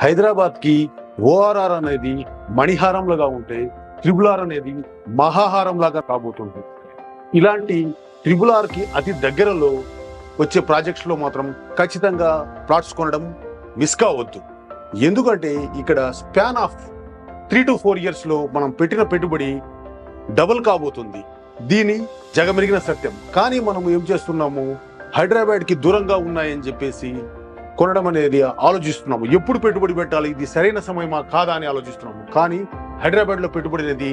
హైదరాబాద్కి ఓఆర్ఆర్ అనేది మణిహారంలాగా ఉంటే ట్రిబుల్ ఆర్ అనేది మహాహారంలాగా కాబోతుంది. ఇలాంటి ట్రిబుల్ ఆర్కి అతి దగ్గరలో వచ్చే ప్రాజెక్ట్స్లో మాత్రం ఖచ్చితంగా ప్లాట్స్ కొనడం మిస్ కావద్దు. ఎందుకంటే ఇక్కడ స్పాన్ ఆఫ్ 3 to 4 yearsలో మనం పెట్టిన పెట్టుబడి డబుల్ కాబోతుంది. దీని జగమెరిగిన సత్యం. కానీ మనం ఏం చేస్తున్నాము, హైదరాబాద్కి దూరంగా ఉన్నాయని చెప్పేసి కొనడం అనేది ఆలోచిస్తున్నాము. ఎప్పుడు పెట్టుబడి పెట్టాలి, ఇది సరైన సమయమా కాదా అని ఆలోచిస్తున్నాము. కానీ హైదరాబాద్లో పెట్టుబడి అనేది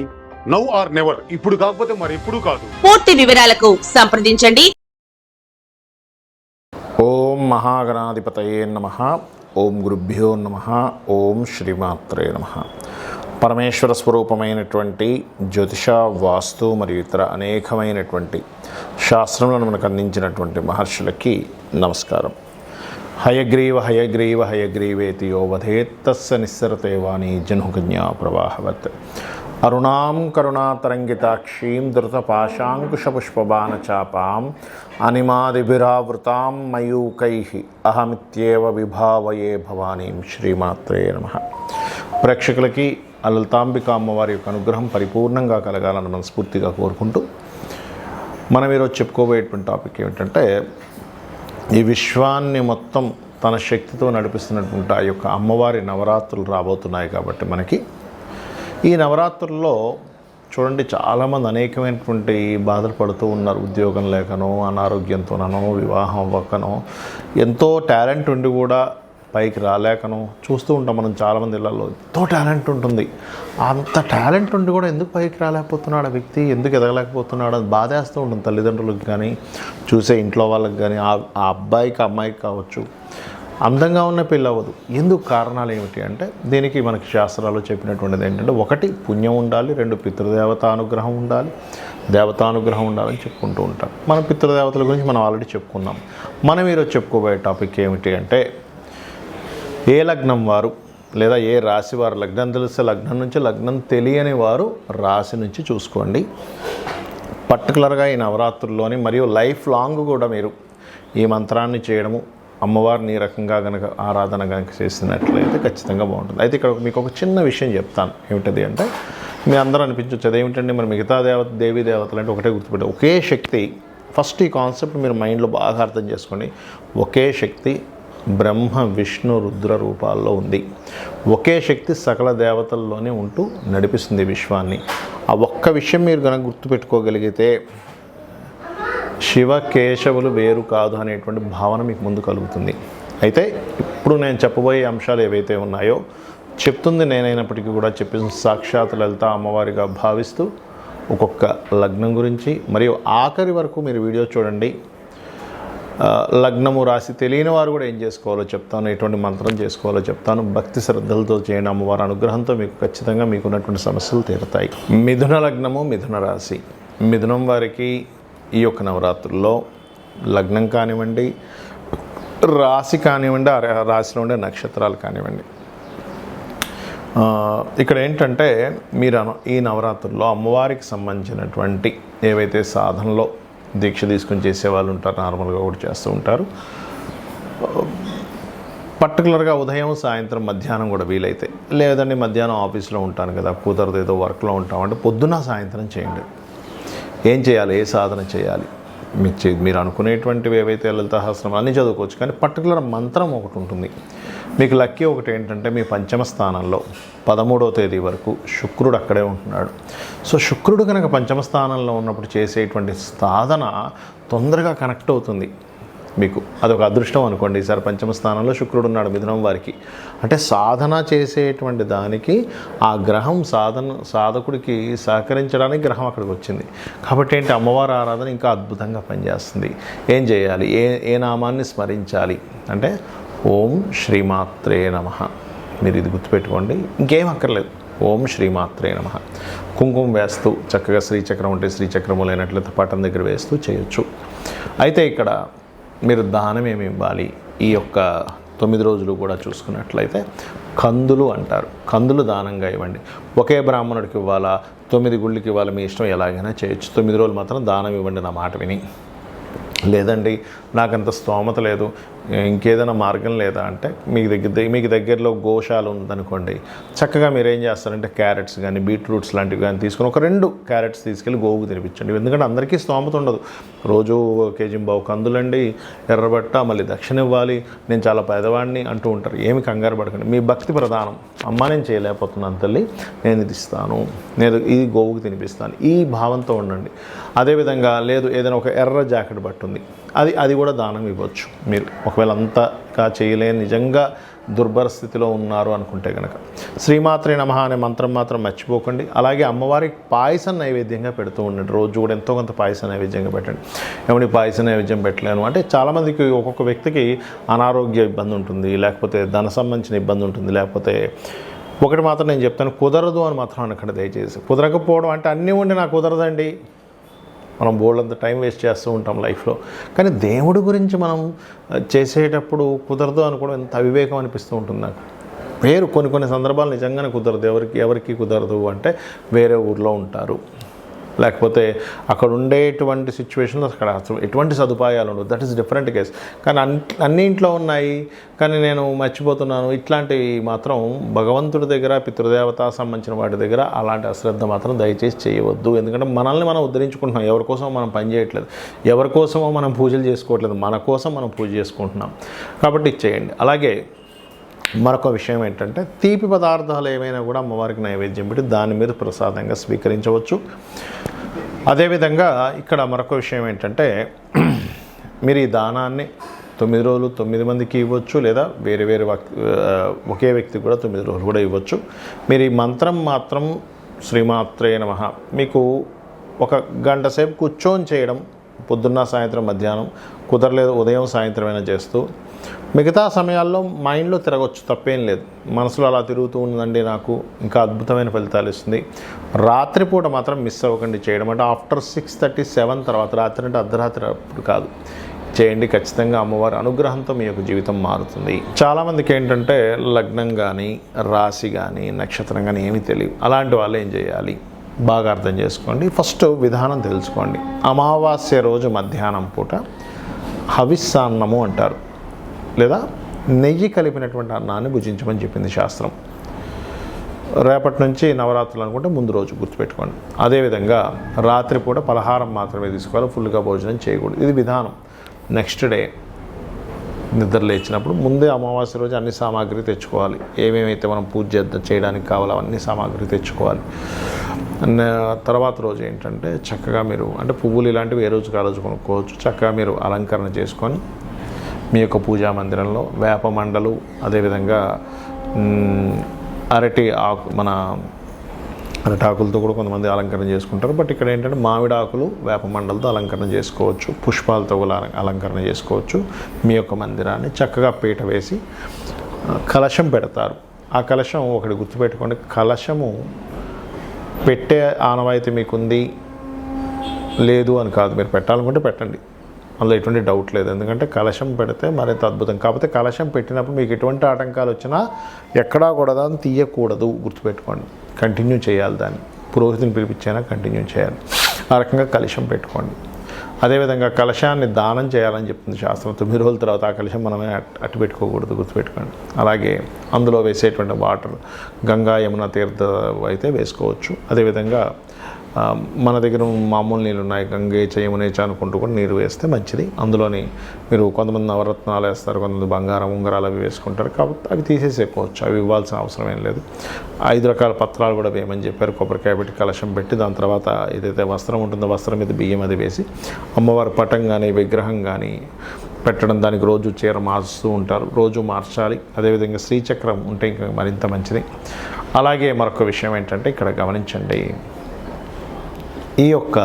నౌ ఆర్ నెవర్, ఇప్పుడు కాకపోతే మరి ఎప్పుడు కాదు. పూర్తి వివరాలకు సంప్రదించండి. ఓం మహాగణాధిపతయే నమః. ఓం గురుభ్యో నమః. ఓం శ్రీమాత్రే నమః. పరమేశ్వర స్వరూపమైనటువంటి జ్యోతిష, వాస్తు మరియు ఇతర అనేకమైనటువంటి శాస్త్రములను మనకు అందించినటువంటి మహర్షులకి నమస్కారం. హయగ్రీవ హయగ్రీవ హయగ్రీవేతి యో వదేత్ తస్య నిస్సరతే వాణి జనుకన్యా ప్రవాహవత్. అరుణాం కరుణాతరంగితాక్షీం ధృతపాశాంకుశపుష్పబాణచాపాం అనిమాదిభిరావృతాం మయూకైః అహమిత్యేవ విభావయే భవానీం. శ్రీమాత్రే నమః. ప్రేక్షకులకి లలితాంబిక అమ్మవారి యొక్క అనుగ్రహం పరిపూర్ణంగా కలగాలని మనస్ఫూర్తిగా కోరుకుంటూ మనం ఈరోజు చెప్పుకోబోయేటువంటి టాపిక్ ఏమిటంటే, ఈ విశ్వాన్ని మొత్తం తన శక్తితో నడిపిస్తున్నటువంటి ఆ యొక్క అమ్మవారి నవరాత్రులు రాబోతున్నాయి. కాబట్టి మనకి ఈ నవరాత్రుల్లో చూడండి, చాలామంది అనేకమైనటువంటి బాధలు పడుతూ ఉన్నారు. ఉద్యోగం లేకనో, అనారోగ్యంతోనో, వివాహం అవ్వకనో, ఎంతో టాలెంట్ ఉండి కూడా పైకి రాలేకనో చూస్తూ ఉంటాం మనం. చాలామంది ఇళ్లలో ఎంతో టాలెంట్ ఉంటుంది, అంత టాలెంట్ ఉండి కూడా ఎందుకు పైకి రాలేకపోతున్నాడు ఆ వ్యక్తి, ఎందుకు ఎదగలేకపోతున్నాడు అని బాధేస్తూ ఉంటుంది తల్లిదండ్రులకు కానీ, చూసే ఇంట్లో వాళ్ళకి కానీ. ఆ అబ్బాయికి అమ్మాయికి కావచ్చు, అందంగా ఉన్న పెళ్ళి అవ్వదు. ఎందుకు కారణాలు ఏమిటి అంటే, దీనికి మనకి శాస్త్రాలు చెప్పినటువంటిది ఏంటంటే, 1 పుణ్యం ఉండాలి, 2 పితృదేవతానుగ్రహం ఉండాలి, దేవతానుగ్రహం ఉండాలని చెప్పుకుంటూ ఉంటాం. మన పితృదేవతల గురించి మనం ఆల్రెడీ చెప్పుకున్నాం. మనం ఈరోజు చెప్పుకోబోయే టాపిక్ ఏమిటి అంటే, ఏ లగ్నం వారు లేదా ఏ రాశి వారు, లగ్నం తెలిసే లగ్నం నుంచి, లగ్నం తెలియని వారు రాశి నుంచి చూసుకోండి. పర్టికులర్గా ఈ నవరాత్రుల్లోని మరియు లైఫ్ లాంగ్ కూడా మీరు ఈ మంత్రాన్ని చేయడము, అమ్మవారిని ఈ రకంగా కనుక ఆరాధన కనుక చేసినట్లయితే ఖచ్చితంగా బాగుంటుంది. అయితే ఇక్కడ మీకు ఒక చిన్న విషయం చెప్తాను. ఏమిటది అంటే, మీ అందరూ అనిపించవచ్చు అదేమిటంటే మరి మిగతా దేవీ దేవతలు అంటే ఒకటే గుర్తుపెట్టి, ఒకే శక్తి. ఫస్ట్ ఈ కాన్సెప్ట్ మీరు మైండ్లో బాగా అర్థం చేసుకోండి. ఒకే శక్తి బ్రహ్మ, విష్ణు, రుద్ర రూపాల్లో ఉంది. ఒకే శక్తి సకల దేవతల్లోనే ఉంటూ నడిపిస్తుంది విశ్వాన్ని. ఆ ఒక్క విషయం మీరు కనుక గుర్తుపెట్టుకోగలిగితే, శివ కేశవులు వేరు కాదు అనేటువంటి భావన మీకు ముందు కలుగుతుంది. అయితే ఇప్పుడు నేను చెప్పబోయే అంశాలు ఏవైతే ఉన్నాయో, చెప్తుంది నేనైనప్పటికీ కూడా చెప్పిన సాక్షాత్ లలిత అమ్మవారిగా భావిస్తూ ఒక్కొక్క లగ్నం గురించి మరియు ఆఖరి వరకు మీరు వీడియో చూడండి. లగ్నము రాశి తెలియని వారు కూడా ఏం చేసుకోవాలో చెప్తాను, ఎటువంటి మంత్రం చేసుకోవాలో చెప్తాను. భక్తి శ్రద్ధలతో చేయండి. అమ్మవారి అనుగ్రహంతో మీకు ఖచ్చితంగా మీకున్నటువంటి సమస్యలు తీరుతాయి. మిథున లగ్నము, మిథున రాశి. మిథునం వారికి ఈ యొక్క నవరాత్రుల్లో లగ్నం కానివ్వండి, రాశి కానివ్వండి, ఆ రాశిలో ఉండే నక్షత్రాలు కానివ్వండి, ఇక్కడ ఏంటంటే మీరు ఈ నవరాత్రుల్లో అమ్మవారికి సంబంధించినటువంటి ఏవైతే సాధనలో దీక్ష తీసుకొని చేసేవాళ్ళు ఉంటారు, నార్మల్గా కూడా చేస్తూ ఉంటారు. పర్టికులర్గా ఉదయం, సాయంత్రం, మధ్యాహ్నం కూడా వీలైతే, లేదండి మధ్యాహ్నం ఆఫీస్లో ఉంటాను కదా, కుదరదు ఏదో వర్క్లో ఉంటామంటే పొద్దున్న సాయంత్రం చేయండి. ఏం చేయాలి, ఏ సాధన చేయాలి, మీరు అనుకునేటువంటివి ఏవైతే లలితాసహస్రం అన్నీ చదువుకోవచ్చు. కానీ పర్టికులర్ మంత్రం ఒకటి ఉంటుంది మీకు. లక్కీ ఒకటి ఏంటంటే, మీ పంచమ స్థానంలో 13వ తేదీ వరకు శుక్రుడు అక్కడే ఉంటున్నాడు. సో శుక్రుడు కనుక పంచమ స్థానంలో ఉన్నప్పుడు చేసేటువంటి సాధన తొందరగా కనెక్ట్ అవుతుంది మీకు. అదొక అదృష్టం అనుకోండి. ఈసారి పంచమ స్థానంలో శుక్రుడు ఉన్నాడు మిథునం వారికి. అంటే సాధన చేసేటువంటి దానికి ఆ గ్రహం సాధకుడికి సహకరించడానికి గ్రహం అక్కడికి వచ్చింది. కాబట్టి ఏంటి, అమ్మవారి ఆరాధన ఇంకా అద్భుతంగా పనిచేస్తుంది. ఏం చేయాలి, ఏ నామాన్ని స్మరించాలి అంటే, ఓం శ్రీమాత్రే నమః. మీరు ఇది గుర్తుపెట్టుకోండి, ఇంకేం అక్కర్లేదు. ఓం శ్రీమాత్రే నమః. కుంకుమ వేస్తూ చక్కగా శ్రీచక్రం ఉంటే శ్రీచక్రము, లేనట్లయితే పటం దగ్గర వేస్తూ చేయొచ్చు. అయితే ఇక్కడ మీరు దానం ఏమి ఇవ్వాలి, ఈ యొక్క 9 రోజులు కూడా చూసుకున్నట్లయితే కందులు అంటారు. కందులు దానంగా ఇవ్వండి. ఒకే బ్రాహ్మణుడికి ఇవ్వాలా, 9 గుళ్ళకి ఇవ్వాలి, మీ ఇష్టం, ఎలాగైనా చేయొచ్చు. 9 రోజులు మాత్రం దానం ఇవ్వండి నా మాట విని. లేదండి నాకంత స్తోమత లేదు, ఇంకేదైనా మార్గం లేదా అంటే మీకు దగ్గరలో గోశాల ఉందనుకోండి, చక్కగా మీరు ఏం చేస్తారంటే క్యారెట్స్ కానీ బీట్రూట్స్ లాంటివి కానీ తీసుకొని ఒక 2 క్యారెట్స్ తీసుకెళ్ళి గోవుకు తినిపించండి. ఎందుకంటే అందరికీ స్తోమత ఉండదు. రోజు కేజీ బావు కందులండి, ఎర్రబట్ట, మళ్ళీ దక్షిణ ఇవ్వాలి, నేను చాలా పేదవాడిని అంటూ ఉంటారు. ఏమి కంగారు పడకండి, మీ భక్తి ప్రధానం. అమ్మ నేను చేయలేకపోతున్నాను తల్లి, నేను ఇది ఇస్తాను, నేను ఇది గోవుకు తినిపిస్తాను, ఈ భావంతో ఉండండి. అదేవిధంగా లేదు ఏదైనా ఒక ఎర్ర జాకెట్ పట్టుంది, అది కూడా దానం ఇవ్వచ్చు మీరు. ఒకవేళ అంతగా చేయలేని నిజంగా దుర్భర స్థితిలో ఉన్నారు అనుకుంటే కనుక శ్రీమాత్రే నమః అనే మంత్రం మాత్రం మర్చిపోకండి. అలాగే అమ్మవారికి పాయసం నైవేద్యంగా పెడుతూ ఉండండి. రోజు కూడా ఎంతో కొంత పాయసం నైవేద్యంగా పెట్టండి. ఏమంటే పాయసం నైవేద్యం పెట్టలేను అంటే చాలామందికి ఒక్కొక్క వ్యక్తికి అనారోగ్య ఇబ్బంది ఉంటుంది, లేకపోతే ధన సంబంధించిన ఇబ్బంది ఉంటుంది, లేకపోతే ఒకటి మాత్రం నేను చెప్తాను, కుదరదు అని మాత్రం అనకండి దయచేసి. కుదరకపోవడం అంటే అన్నీ ఉండి నాకు కుదరదండి, మనం బోల్డంత టైం వేస్ట్ చేస్తూ ఉంటాం లైఫ్లో. కానీ దేవుడి గురించి మనం చేసేటప్పుడు కుదరదు అనుకోవడం ఎంత అవివేకం అనిపిస్తూ ఉంటుంది నాకు. కొన్ని సందర్భాలు నిజంగానే కుదరదు. ఎవరికి కుదరదు అంటే వేరే ఊర్లో ఉంటారు, లేకపోతే అక్కడ ఉండేటువంటి సిచ్యువేషన్లో అక్కడ ఎటువంటి సదుపాయాలు ఉండవు. That is different case. కానీ అన్ని ఇంట్లో ఉన్నాయి, కానీ నేను మర్చిపోతున్నాను, ఇట్లాంటివి మాత్రం భగవంతుడి దగ్గర, పితృదేవత సంబంధించిన వాటి దగ్గర అలాంటి అశ్రద్ధ మాత్రం దయచేసి చేయవద్దు. ఎందుకంటే మనల్ని మనం ఉద్ధరించుకుంటున్నాం. ఎవరికోసమో మనం పని చేయట్లేదు, ఎవరికోసమో మనం పూజలు చేసుకోవట్లేదు, మన కోసం మనం పూజ చేసుకుంటున్నాం. కాబట్టి ఇచ్చేయండి. అలాగే మరొక విషయం ఏంటంటే తీపి పదార్థాలు ఏమైనా కూడా అమ్మవారికి నైవేద్యం పెట్టి దాని మీద ప్రసాదంగా స్వీకరించవచ్చు. అదేవిధంగా ఇక్కడ మరొక విషయం ఏంటంటే మీరు ఈ దానాన్ని 9 రోజులు 9 మందికి ఇవ్వచ్చు, లేదా వేరే ఒకే వ్యక్తికి కూడా 9 రోజులు కూడా ఇవ్వచ్చు. మీరు ఈ మంత్రం మాత్రం శ్రీమాత్రే నమః మీకు 1 గంట సేపు కూర్చొని చేయడం, పొద్దున్న సాయంత్రం మధ్యాహ్నం, కుదరలేదు ఉదయం సాయంత్రం అయినా చేస్తూ, మిగతా సమయాల్లో మైండ్లో తిరగవచ్చు, తప్పేం లేదు. మనసులో అలా తిరుగుతూ ఉందండి, నాకు ఇంకా అద్భుతమైన ఫలితాలు ఇస్తుంది. రాత్రిపూట మాత్రం మిస్ అవ్వకండి చేయడం. అంటే ఆఫ్టర్ 6:37 తర్వాత, రాత్రి అంటే అర్ధరాత్రి అప్పుడు కాదు, చేయండి. ఖచ్చితంగా అమ్మవారి అనుగ్రహంతో మీ యొక్క జీవితం మారుతుంది. చాలామందికి ఏంటంటే లగ్నం కానీ రాశి కానీ నక్షత్రం కానీ ఏమీ తెలియదు. అలాంటి వాళ్ళు ఏం చేయాలి బాగా అర్థం చేసుకోండి. ఫస్ట్ విధానం తెలుసుకోండి. అమావాస్య రోజు మధ్యాహ్నం పూట హవిస్సాన్నము అంటారు, లేదా నెయ్యి కలిపినటువంటి అన్నాన్ని భుజించమని చెప్పింది శాస్త్రం. రేపటి నుంచి నవరాత్రులు అనుకుంటే ముందు రోజు గుర్తుపెట్టుకోండి. అదేవిధంగా రాత్రిపూట పలహారం మాత్రమే తీసుకోవాలి, ఫుల్గా భోజనం చేయకూడదు. ఇది విధానం. నెక్స్ట్ డే నిద్ర లేచినప్పుడు ముందే అమావాస్య రోజు అన్ని సామాగ్రి తెచ్చుకోవాలి. ఏమేమైతే మనం పూజ చేయడానికి కావాలో అవన్నీ సామాగ్రి తెచ్చుకోవాలి. తర్వాత రోజు ఏంటంటే చక్కగా మీరు అంటే పువ్వులు ఇలాంటివి ఏ రోజుకి ఆ రోజు కొనుక్కోవచ్చు. చక్కగా మీరు అలంకరణ చేసుకొని మీ యొక్క పూజా మందిరంలో వేప మండలు, అదేవిధంగా మన అరటాకులతో కూడా కొంతమంది అలంకరణ చేసుకుంటారు. బట్ ఇక్కడ ఏంటంటే మామిడి ఆకులు వేప మండలతో అలంకరణ చేసుకోవచ్చు, పుష్పాలతో కూడా అలంకరణ చేసుకోవచ్చు. మీ యొక్క మందిరాన్ని చక్కగా పీట వేసి కలశం పెడతారు. ఆ కలశం ఒకటి గుర్తుపెట్టుకోండి, కలశము పెట్టే ఆనవాయితీ మీకుంది లేదు అని కాదు, మీరు పెట్టాలనుకుంటే పెట్టండి, అందులో ఎటువంటి డౌట్ లేదు. ఎందుకంటే కలశం పెడితే మరింత అద్భుతం. కాకపోతే కలశం పెట్టినప్పుడు మీకు ఎటువంటి ఆటంకాలు వచ్చినా ఎక్కడా కూడా దాన్ని తీయకూడదు, గుర్తుపెట్టుకోండి. కంటిన్యూ చేయాలి, దాన్ని పురోహితుని పిలిపించైనా కంటిన్యూ చేయాలి. ఆ రకంగా కలశం పెట్టుకోండి. అదేవిధంగా కలశాన్ని దానం చేయాలని చెప్తుంది శాస్త్రం. 9 రోజుల తర్వాత ఆ కలశం మనమే అట్టు పెట్టుకోకూడదు, గుర్తుపెట్టుకోండి. అలాగే అందులో వేసేటువంటి వాటర్ గంగా యమున తీర్థ అయితే వేసుకోవచ్చు. అదేవిధంగా మన దగ్గర మామూలు నీళ్ళు ఉన్నాయి, గంగే యమునేచ అనుకుంటూ కూడా నీరు వేస్తే మంచిది. అందులోని మీరు కొంతమంది నవరత్నాలు వేస్తారు, కొంతమంది బంగారం ఉంగరాలు అవి వేసుకుంటారు. కాబట్టి అవి తీసేసేపోవచ్చు, అవి ఇవ్వాల్సిన అవసరం ఏం లేదు. 5 రకాల పత్రాలు కూడా వేయమని చెప్పారు. కొబ్బరికాయ పెట్టి కలశం పెట్టి దాని తర్వాత ఏదైతే వస్త్రం ఉంటుందో వస్త్రం మీద బియ్యం అది వేసి అమ్మవారి పటం కానీ విగ్రహం కానీ పెట్టడం, దానికి రోజు చీర మార్చుతూ ఉంటారు, రోజు మార్చాలి. అదేవిధంగా శ్రీచక్రం ఉంటే ఇంకా మరింత మంచిది. అలాగే మరొక విషయం ఏంటంటే ఇక్కడ గమనించండి, ఈ యొక్క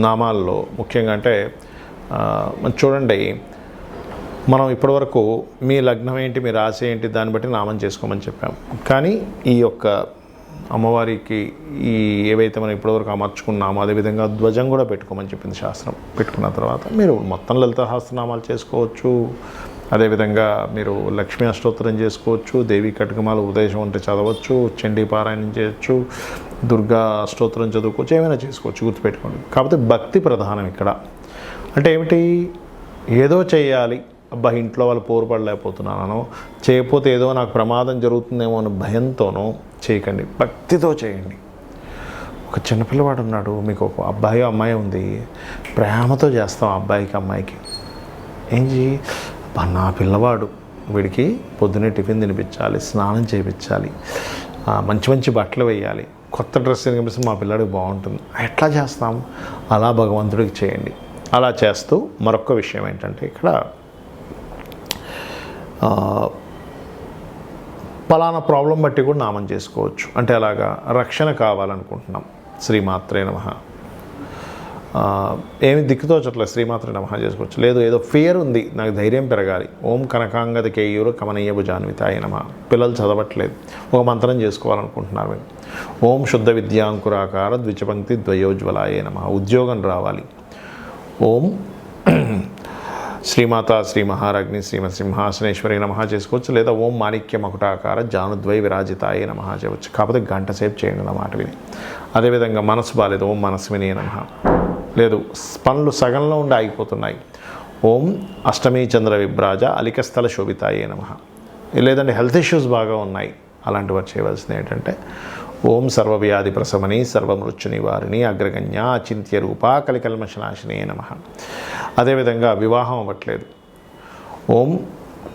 నామాల్లో ముఖ్యంగా అంటే చూడండి, మనం ఇప్పటివరకు మీ లగ్నం ఏంటి, మీ రాశి ఏంటి, దాన్ని బట్టి నామం చేసుకోమని చెప్పాం. కానీ ఈ యొక్క అమ్మవారికి ఈ ఏవైతే మనం ఇప్పటివరకు అమర్చుకున్నామో అదేవిధంగా ధ్వజం కూడా పెట్టుకోమని చెప్పింది శాస్త్రం. పెట్టుకున్న తర్వాత మీరు మొత్తం లలిత సహస్రనామాలు చేసుకోవచ్చు. అదేవిధంగా మీరు లక్ష్మీ అష్టోత్తరం చేసుకోవచ్చు, దేవి కటకమాల ఉపదేశం ఉంటే చదవచ్చు, చండీ పారాయణం చేయొచ్చు, దుర్గా అష్టోత్తరం చదువుకోవచ్చు, ఏమైనా చేసుకోవచ్చు, గుర్తుపెట్టుకోండి. కాకపోతే భక్తి ప్రధానం ఇక్కడ. అంటే ఏమిటి, ఏదో చేయాలి, అబ్బా ఇంట్లో వాళ్ళు పోరుపడలేకపోతున్నానో, చేయకపోతే ఏదో నాకు ప్రమాదం జరుగుతుందేమో అని భయంతోనో చేయకండి, భక్తితో చేయండి. ఒక చిన్నపిల్లవాడు ఉన్నాడు, మీకు ఒక అబ్బాయి అమ్మాయి ఉంది, ప్రేమతో చేస్తాం అబ్బాయికి అమ్మాయికి. ఏంటి, నా పిల్లవాడు, వీడికి పొద్దున్నే టిఫిన్ తినిపించాలి, స్నానం చేయించాలి, మంచి మంచి బట్టలు వేయాలి, కొత్త డ్రెస్ కనిపిస్తే మా పిల్లాడికి బాగుంటుంది. ఎట్లా చేస్తాం? అలా భగవంతుడికి చేయండి. అలా చేస్తూ మరొక విషయం ఏంటంటే, ఇక్కడ పలానా ప్రాబ్లం బట్టి కూడా నామం చేసుకోవచ్చు. అంటే అలాగా రక్షణ కావాలనుకుంటున్నాం, శ్రీమాత్రే నమః. ఏమి దిక్కుతోచట్లేదు, శ్రీమాత్రే నమః చేసుకోవచ్చు. లేదు ఏదో ఫియర్ ఉంది, నాకు ధైర్యం పెరగాలి, ఓం కనకాంగద కేయూరు కమనీయ భుజాన్వితాయ నమః. పిల్లలు చదవట్లేదు, ఒక మంత్రం చేసుకోవాలనుకుంటున్నారు మీరు, ఓం శుద్ధ విద్యాంకురాకార ద్విచపంక్తి ద్వయోజ్వలాయ నమః. ఉద్యోగం రావాలి, ఓం శ్రీమాత శ్రీ మహారాజ్ఞి శ్రీమత్ సింహాసనేశ్వరి నమః చేసుకోవచ్చు. లేదా ఓం మాణిక్య మకుటాకార జానుద్వై విరాజితాయ నమః చేయవచ్చు. కాకపోతే గంట సేపు చేయండి అన్నమాట విని. అదేవిధంగా మనసు బాలేదు, ఓం మనస్విని నమః. లేదు పనులు సగంలో ఉండి ఆగిపోతున్నాయి, ఓం అష్టమీ చంద్ర విభ్రాజ అలికస్థల శోభితాయే నమః. లేదంటే హెల్త్ ఇష్యూస్ బాగా ఉన్నాయి, అలాంటి వారు చేయవలసింది ఏంటంటే, ఓం సర్వవ్యాధి ప్రశమని సర్వమృత్యు నివారిణి అగ్రగణ్య అచింత్య రూప కలికల్మషనాశినే నమః. అదేవిధంగా వివాహం అవ్వట్లేదు, ఓం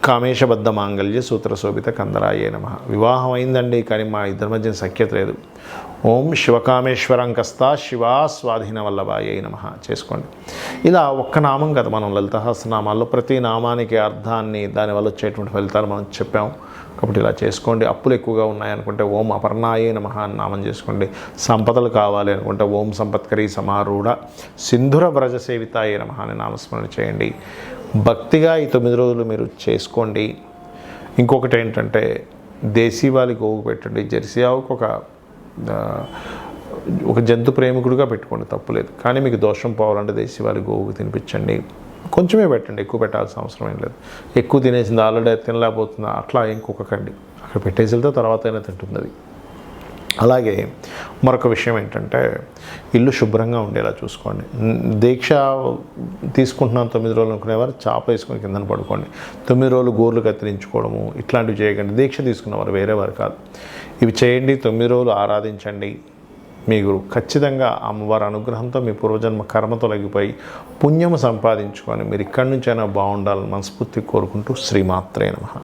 కామేశబద్ధ మాంగళ్య సూత్రశోభిత కందరాయే నమః. వివాహం అయిందండి కానీ మా ఇద్దరి మధ్య సఖ్యత లేదు, ఓం శివకామేశ్వరంకస్తా శివా స్వాధీన వల్లభాయే నమః చేసుకోండి. ఇలా ఒక్క నామం కదా, మనం లలిత సహస్రనామాల్లో ప్రతి నామానికి అర్థాన్ని, దానివల్ల వచ్చేటువంటి ఫలితాలు మనం చెప్పాం. కాబట్టి ఇలా చేసుకోండి. అప్పులు ఎక్కువగా ఉన్నాయనుకుంటే ఓం అపర్ణాయే నమః అని నామం చేసుకోండి. సంపదలు కావాలి అనుకుంటే ఓం సంపత్కరీ సమారూఢ సింధుర వ్రజ సేవితాయే నమః అని నామస్మరణ చేయండి. భక్తిగా ఈ 9 రోజులు మీరు చేసుకోండి. ఇంకొకటి ఏంటంటే, దేశీవాలి గోవు పెట్టండి, జెర్సీ ఆవుకు ఒక జంతు ప్రేమికుడిగా పెట్టుకోండి, తప్పులేదు. కానీ మీకు దోషం పోవాలంటే దేశీవాలి గోవుకు తినిపించండి. కొంచెమే పెట్టండి, ఎక్కువ పెట్టాల్సిన అవసరం ఏం లేదు. ఎక్కువ తినేసింది, ఆల్రెడీ తినలేకపోతుంది, అట్లా ఇంకొకకండి, అక్కడ పెట్టేసి వెళ్తే తర్వాత అయినా తింటుంది అది. అలాగే మరొక విషయం ఏంటంటే, ఇల్లు శుభ్రంగా ఉండేలా చూసుకోండి. దీక్ష తీసుకుంటున్నాను 9 రోజులు అనుకునేవారు చాప వేసుకొని కిందన పడుకోండి. 9 రోజులు గోర్లు కత్తిరించుకోవడము ఇట్లాంటివి చేయకండి. దీక్ష తీసుకున్నవారు వేరే వారు కాదు, ఇవి చేయండి. 9 రోజులు ఆరాధించండి. మీకు ఖచ్చితంగా అమ్మవారి అనుగ్రహంతో మీ పూర్వజన్మ కర్మ తొలగిపోయి పుణ్యము సంపాదించుకొని మీరు ఇక్కడి నుంచైనా బాగుండాలని మనస్ఫూర్తి కోరుకుంటూ శ్రీమాత్రే నమః.